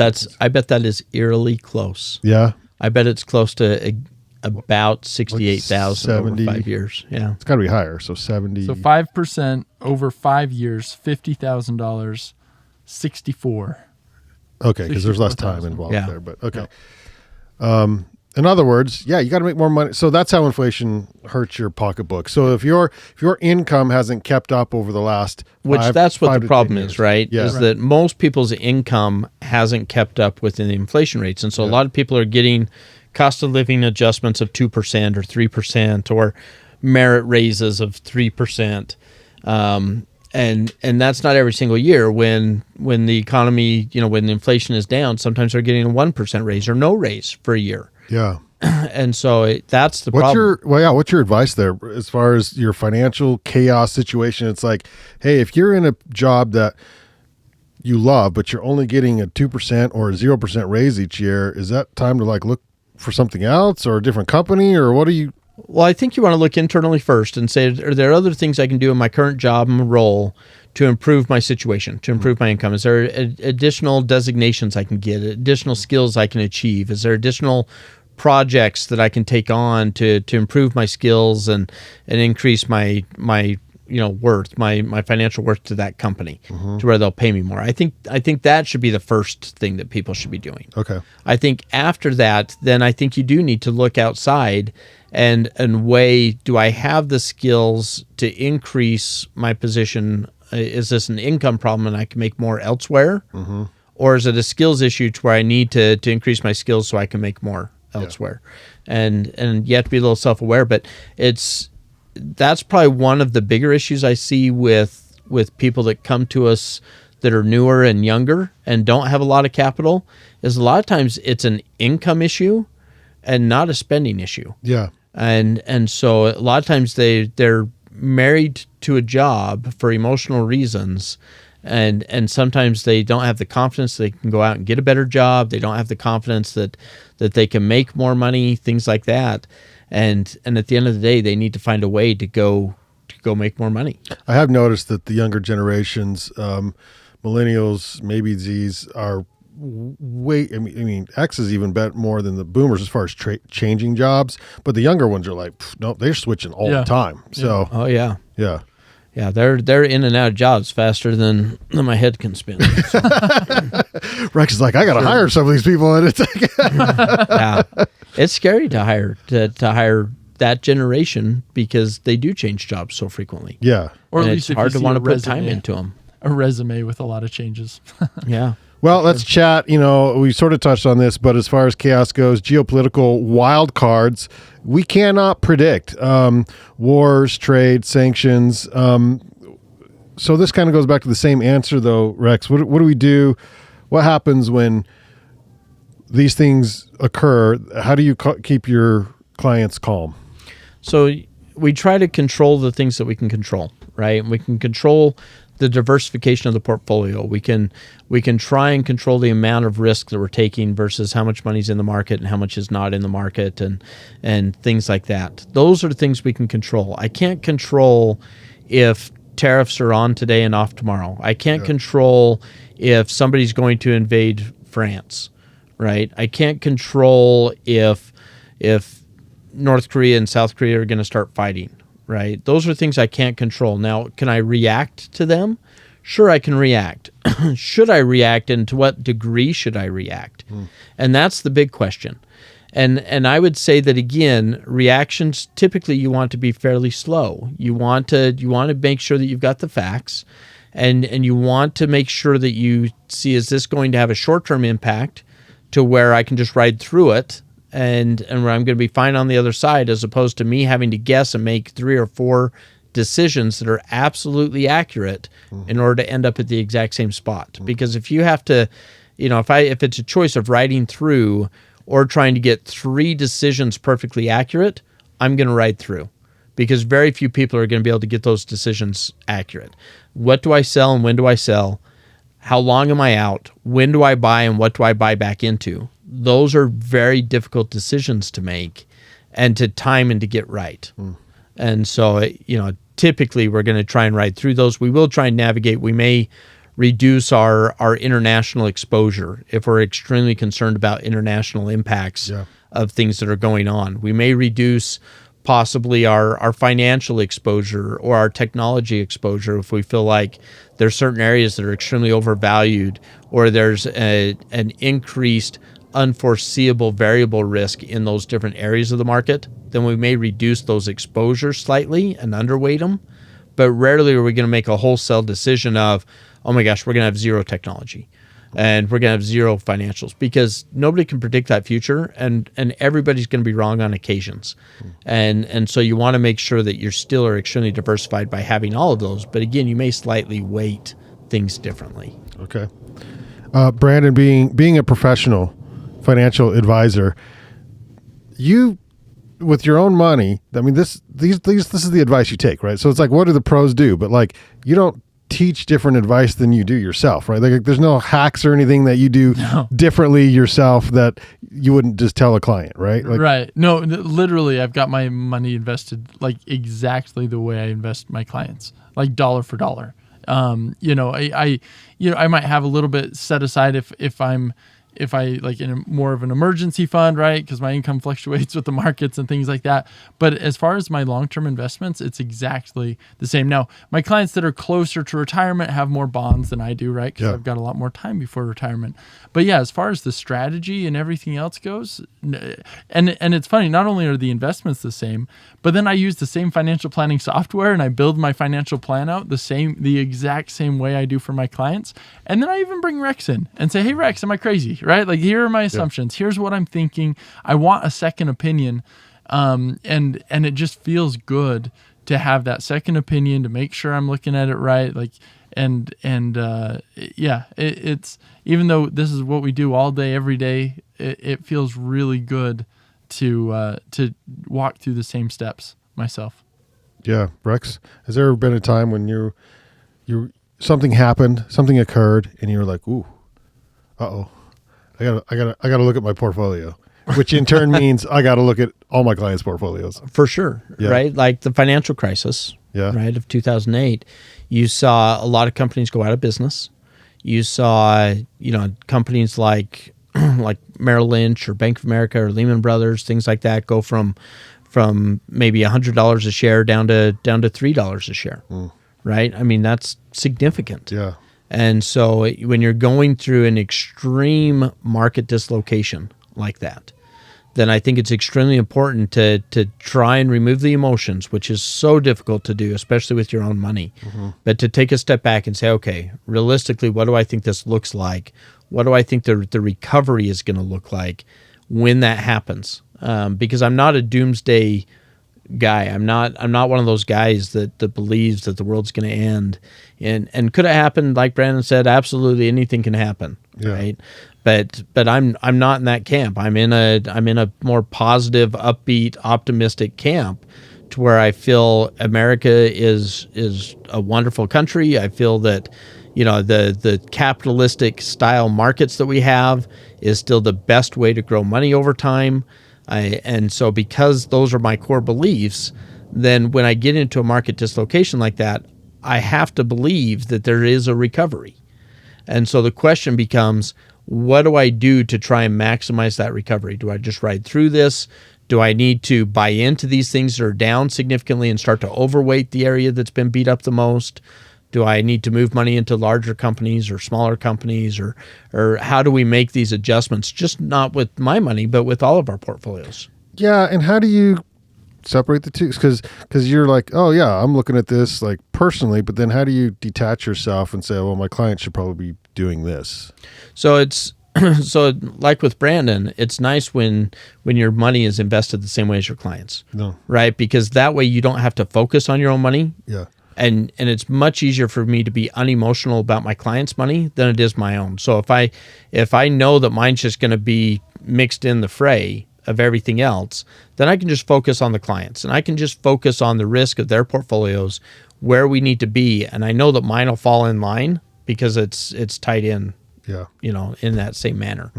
that is eerily close. Yeah. I bet it's close to about 68,000 over 70. 5 years. Yeah. It's got to be higher. So 70. So 5% over 5 years, $50,000, 64. Okay, because there's less time 64,000. involved Yeah. there. But okay. In other words, yeah, you got to make more money. So that's how inflation hurts your pocketbook. So if your income hasn't kept up over the last That's what 5 the to problem 10 is, years. right? Yeah. Is that most people's income hasn't kept up with the inflation rates. And so a lot of people are getting cost of living adjustments of 2% or 3% or merit raises of 3%. And that's not every single year. When the economy, when the inflation is down, sometimes they're getting a 1% raise or no raise for a year. Yeah. And so that's the problem. What's your advice there as far as your financial chaos situation? It's like, hey, if you're in a job that you love, but you're only getting a 2% or a 0% raise each year, is that time to look for something else or a different company, or what do you? Well, I think you want to look internally first and say, are there other things I can do in my current job and role to improve my situation, to improve my income? Is there additional designations I can get, additional skills I can achieve? Is there additional projects that I can take on to improve my skills and increase my worth, my financial worth to that company, to where they'll pay me more? I think that should be the first thing that people should be doing. Okay. I think after that, then I think you do need to look outside and weigh, do I have the skills to increase my position? Is this an income problem and I can make more elsewhere? Mm-hmm. Or is it a skills issue to where I need to increase my skills so I can make more elsewhere? And you have to be a little self-aware, but that's probably one of the bigger issues I see with people that come to us that are newer and younger and don't have a lot of capital, is a lot of times it's an income issue and not a spending issue. Yeah. And so a lot of times they're married to a job for emotional reasons, and sometimes they don't have the confidence they can go out and get a better job. They don't have the confidence that they can make more money, things like that. And at the end of the day, they need to find a way to go make more money. I have noticed that the younger generations, millennials, maybe Z's, are I mean, X is even bet more than the boomers as far as changing jobs, but the younger ones are like, no, they're switching all the time. So, oh yeah, yeah, they're in and out of jobs faster than my head can spin. So. Rex is like, I got to hire some of these people, and it's like, yeah, it's scary to hire that generation because they do change jobs so frequently. Yeah, Or at and least it's if hard you to see want a to put resume, time into them. a resume with a lot of changes. Yeah. Well, let's chat. We sort of touched on this, but as far as chaos goes, geopolitical wildcards, we cannot predict wars, trade, sanctions. So this kind of goes back to the same answer, though, Rex. What do we do? What happens when these things occur? How do you keep your clients calm? So we try to control the things that we can control, right? And we can control the diversification of the portfolio. We can try and control the amount of risk that we're taking versus how much money's in the market and how much is not in the market, and things like that. Those are the things we can control. I can't control if tariffs are on today and off tomorrow. I can't control if somebody's going to invade France, right? I can't control if North Korea and South Korea are going to start fighting, right? Those are things I can't control. Now, can I react to them? Sure, I can react. Should I react, and to what degree should I react? And that's the big question. And I would say that, again, reactions, typically you want to be fairly slow. You want to make sure that you've got the facts, and you want to make sure that you see, is this going to have a short-term impact to where I can just ride through it and where I'm going to be fine on the other side, as opposed to me having to guess and make 3 or 4 decisions that are absolutely accurate in order to end up at the exact same spot. Because if you have to, if it's a choice of riding through or trying to get 3 decisions perfectly accurate, I'm going to ride through, because very few people are going to be able to get those decisions accurate. What do I sell and when do I sell? How long am I out? When do I buy and what do I buy back into? Those are very difficult decisions to make and to time and to get right. And so, typically we're going to try and ride through those. We will try and navigate. We may reduce our international exposure if we're extremely concerned about international impacts of things that are going on. We may reduce possibly our financial exposure or our technology exposure if we feel like there's certain areas that are extremely overvalued, or there's an increased unforeseeable variable risk in those different areas of the market. Then we may reduce those exposures slightly and underweight them. But rarely are we going to make a wholesale decision of, oh my gosh, we're going to have zero technology and we're going to have zero financials, because nobody can predict that future, and everybody's going to be wrong on occasions. And so you want to make sure that you still are extremely diversified by having all of those. But again, you may slightly weight things differently. Okay. Brandyn, being a professional financial advisor, you, with your own money, I mean, this is the advice you take, right? So it's like, what do the pros do? But like, you don't teach different advice than you do yourself, right? Like, there's no hacks or anything that you do differently yourself that you wouldn't just tell a client, right? Like, right. No, literally, I've got my money invested like exactly the way I invest my clients, like dollar for dollar. I might have a little bit set aside if I like in more of an emergency fund, right? Because my income fluctuates with the markets and things like that. But as far as my long-term investments, it's exactly the same. Now, my clients that are closer to retirement have more bonds than I do, right? Because I've got a lot more time before retirement. But yeah, as far as the strategy and everything else goes, and it's funny, not only are the investments the same, but then I use the same financial planning software and I build my financial plan out the exact same way I do for my clients. And then I even bring Rex in and say, hey, Rex, am I crazy? Right? Like, here are my assumptions. Here's what I'm thinking. I want a second opinion. And it just feels good to have that second opinion, to make sure I'm looking at it right. Like, it's, even though this is what we do all day, every day, it feels really good to walk through the same steps myself. Yeah. Rex, has there ever been a time when you something happened, something occurred, and you were like, ooh, uh-oh, I gotta look at my portfolio, which in turn means I gotta look at all my clients' portfolios. For sure, right? Like the financial crisis, right, of 2008, you saw a lot of companies go out of business. You saw, companies like Merrill Lynch or Bank of America or Lehman Brothers, things like that, go from maybe $100 a share down to $3 a share, right? I mean, that's significant. Yeah. And so when you're going through an extreme market dislocation like that, then I think it's extremely important to try and remove the emotions, which is so difficult to do, especially with your own money. But to take a step back and say, okay, realistically, what do I think this looks like? What do I think the recovery is going to look like when that happens? Because I'm not a doomsday guy. I'm not one of those guys that believes that the world's going to end. And could it happen? Like Brandyn said, absolutely anything can happen, right? But I'm not in that camp. I'm in a more positive, upbeat, optimistic camp to where I feel America is a wonderful country. I feel that, the capitalistic style markets that we have is still the best way to grow money over time. And so because those are my core beliefs, then when I get into a market dislocation like that, I have to believe that there is a recovery. And so the question becomes, what do I do to try and maximize that recovery? Do I just ride through this? Do I need to buy into these things that are down significantly and start to overweight the area that's been beat up the most? Do I need to move money into larger companies or smaller companies, or how do we make these adjustments? Just not with my money, but with all of our portfolios. Yeah, and how do you separate the two? Because you're like, oh yeah, I'm looking at this like personally, but then how do you detach yourself and say, well, my client should probably be doing this? So it's so like with Brandyn, it's nice when your money is invested the same way as your clients, No. right? Because that way you don't have to focus on your own money. Yeah. And it's much easier for me to be unemotional about my client's money than it is my own. So if I know that mine's just going to be mixed in the fray of everything else, then I can just focus on the clients and I can just focus on the risk of their portfolios, where we need to be, and I know that mine will fall in line because it's tied in. Yeah. In that same manner.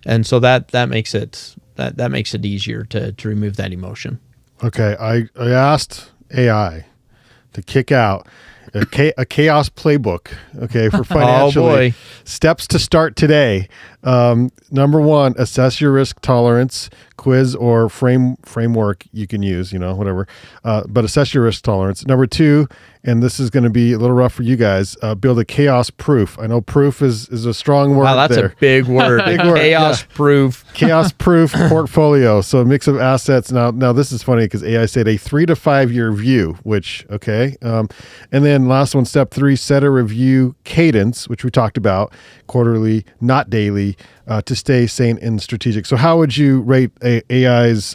And so that makes it easier to remove that emotion. Okay. I asked AI to kick out a chaos playbook, okay, for financially. Oh boy. Steps to start today. Number one, assess your risk tolerance, quiz or framework you can use, whatever. But assess your risk tolerance. Number two, and this is going to be a little rough for you guys, build a chaos proof. I know proof is a strong word. Wow, that's there. a big word. Big word, Chaos proof. Chaos proof portfolio. So a mix of assets. Now this is funny because AI said a 3 to 5 year view, which, okay. And then last one, step 3, set a review cadence, which we talked about, quarterly, not daily, to stay sane and strategic. So how would you rate AI's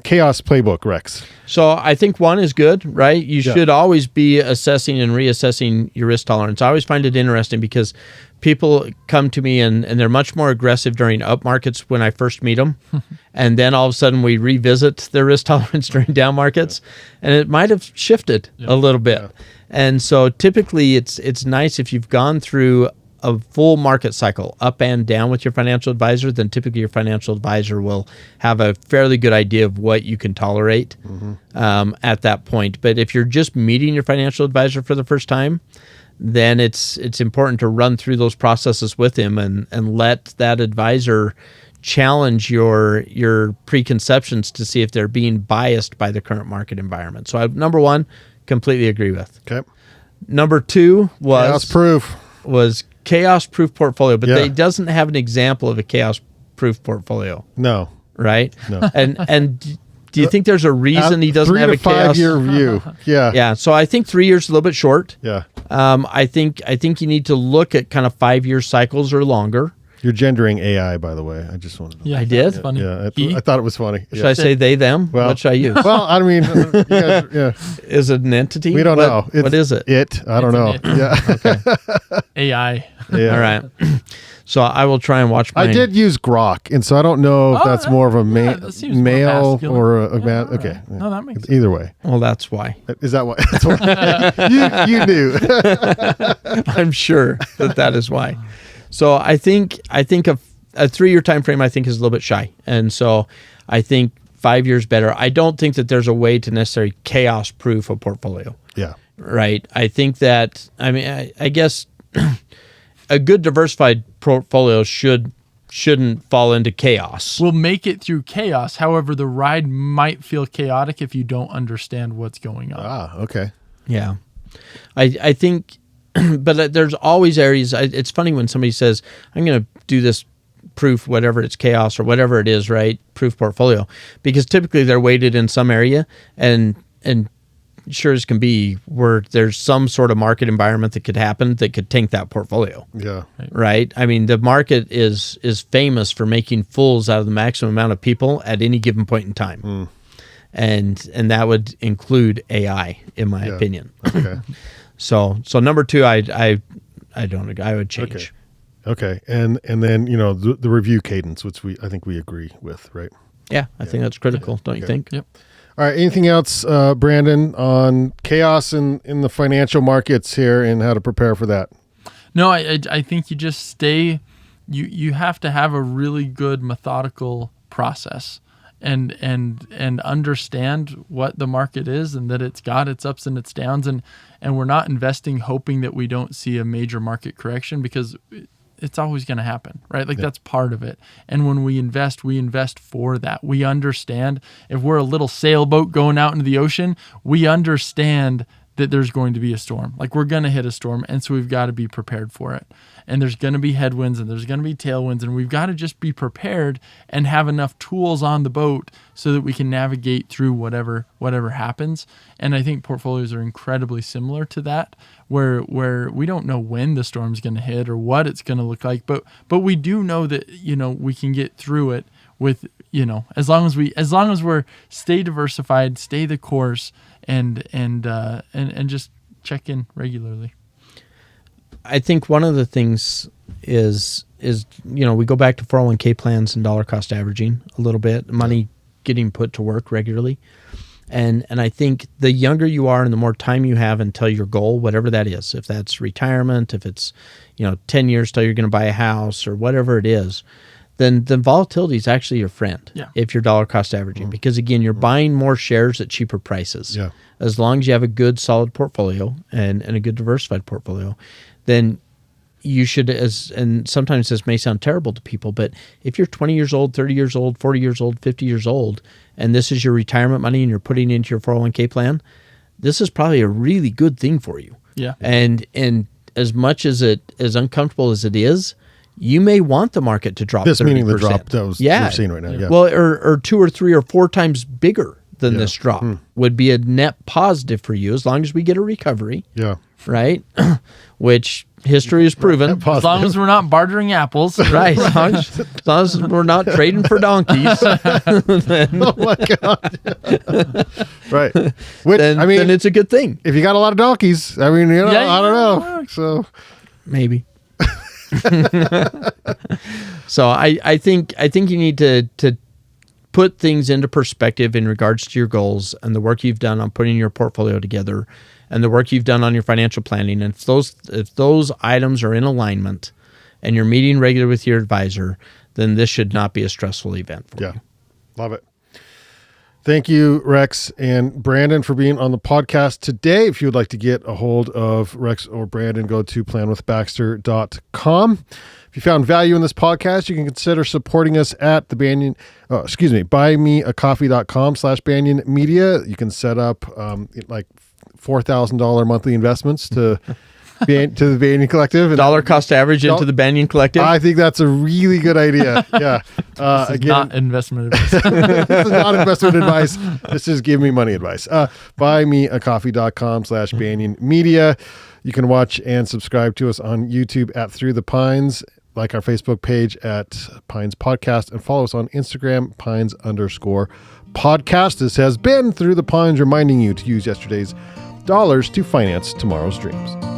chaos playbook, Rex? So I think 1 is good, right? You should always be assessing and reassessing your risk tolerance. I always find it interesting because people come to me and they're much more aggressive during up markets when I first meet them. And then all of a sudden we revisit their risk tolerance during down markets. And it might have shifted a little bit. Yeah. And so typically it's nice if you've gone through a full market cycle up and down with your financial advisor, then typically your financial advisor will have a fairly good idea of what you can tolerate at that point. But if you're just meeting your financial advisor for the first time, then it's important to run through those processes with him and let that advisor challenge your preconceptions to see if they're being biased by the current market environment. So number 1, completely agree with. Okay. Number 2 was chaos proof portfolio, but it doesn't have an example of a chaos proof portfolio. No. Right? No. And do you think there's a reason he doesn't have a 3 to 5 chaos year view? Yeah. Yeah. So I think 3 years is a little bit short. Yeah. I think you need to look at kind of 5-year cycles or longer. You're gendering AI, by the way. I just wanted to know. Yeah, I did? That's funny. Yeah, I thought it was funny. Should I say they, them? Well, what should I use? Well, I mean, you guys, yeah. Is it an entity? We don't know. What is it? I don't know. It. Yeah. Okay. AI. Yeah. All right. So I will try and watch mine. I did use Grok, and so I don't know if that's more of a that seems more male masculine. or a man. Okay. No, that makes Either way. Well, that's why. Is that why? That's why. you knew. I'm sure that is why. So I think a 3-year time frame I think is a little bit shy, and so I think 5 years better. I don't think that there's a way to necessarily chaos proof a portfolio. Yeah. Right. I think that I guess a good diversified portfolio shouldn't fall into chaos. We'll make it through chaos. However, the ride might feel chaotic if you don't understand what's going on. Ah, okay. Yeah. I think, but there's always areas. It's funny when somebody says, I'm going to do this proof, whatever it's chaos or whatever it is, right? Proof portfolio, because typically they're weighted in some area and sure as can be where there's some sort of market environment that could happen that could tank that portfolio. Yeah. Right. I mean, the market is famous for making fools out of the maximum amount of people at any given point in time. And that would include AI, in my opinion. Okay. So number 2, I would change. Okay. And then, the review cadence, which I think we agree with, right? Yeah, I think that's critical, don't you think? Yep. All right. Anything else, Brandon, on chaos in the financial markets here and how to prepare for that? No, I think you just stay. You have to have a really good methodical process and understand what the market is and that it's got its ups and its downs, and we're not investing hoping that we don't see a major market correction, because it's always going to happen, right? Like that's part of it. And when we invest for that. We understand if we're a little sailboat going out into the ocean, we understand that there's going to be a storm. Like we're going to hit a storm, and so we've got to be prepared for it. And there's going to be headwinds and there's going to be tailwinds, and we've got to just be prepared and have enough tools on the boat so that we can navigate through whatever happens. And I think portfolios are incredibly similar to that, where we don't know when the storm's going to hit or what it's going to look like, but we do know that, we can get through it with, as long as we're stay diversified, stay the course, and just check in regularly. I think one of the things is we go back to 401k plans and dollar cost averaging a little bit, money getting put to work regularly. And I think the younger you are and the more time you have until your goal, whatever that is, if that's retirement, if it's 10 years till you're going to buy a house or whatever it is, then volatility is actually your friend if you're dollar cost averaging. Because again, you're buying more shares at cheaper prices. Yeah. As long as you have a good solid portfolio and a good diversified portfolio, then you should, and sometimes this may sound terrible to people, but if you're 20 years old, 30 years old, 40 years old, 50 years old, and this is your retirement money and you're putting it into your 401k plan, this is probably a really good thing for you. Yeah. And as much as as uncomfortable as it is, you may want the market to drop 30%. This meaning the drop that we're seeing right now. Yeah. Well, or 2 or 3 or 4 times bigger than this drop would be a net positive for you as long as we get a recovery. Yeah. Right? Which history has proven. As long as we're not bartering apples. Right. As long as we're not trading for donkeys. Oh my God. Right. Which, then it's a good thing. If you got a lot of donkeys, I don't know. So maybe. So I think you need to put things into perspective in regards to your goals and the work you've done on putting your portfolio together and the work you've done on your financial planning. And if those items are in alignment and you're meeting regularly with your advisor, then this should not be a stressful event for you. Love it. Thank you, Rex and Brandon, for being on the podcast today. If you would like to get a hold of Rex or Brandon, go to planwithbaxter.com. If you found value in this podcast, you can consider supporting us at the Banyan, buymeacoffee.com/Banyan Media. You can set up like $4,000 monthly investments to the Banyan Collective. Dollar cost average into the Banyan Collective. I think that's a really good idea. Yeah. Again, not investment advice. This is not investment advice. This is give me money advice. Buymeacoffee.com/Banyan Media. You can watch and subscribe to us on YouTube at Through the Pines, like our Facebook page at Pines Podcast, and follow us on Instagram, Pines_podcast. This has been Through the Pines, reminding you to use yesterday's dollars to finance tomorrow's dreams.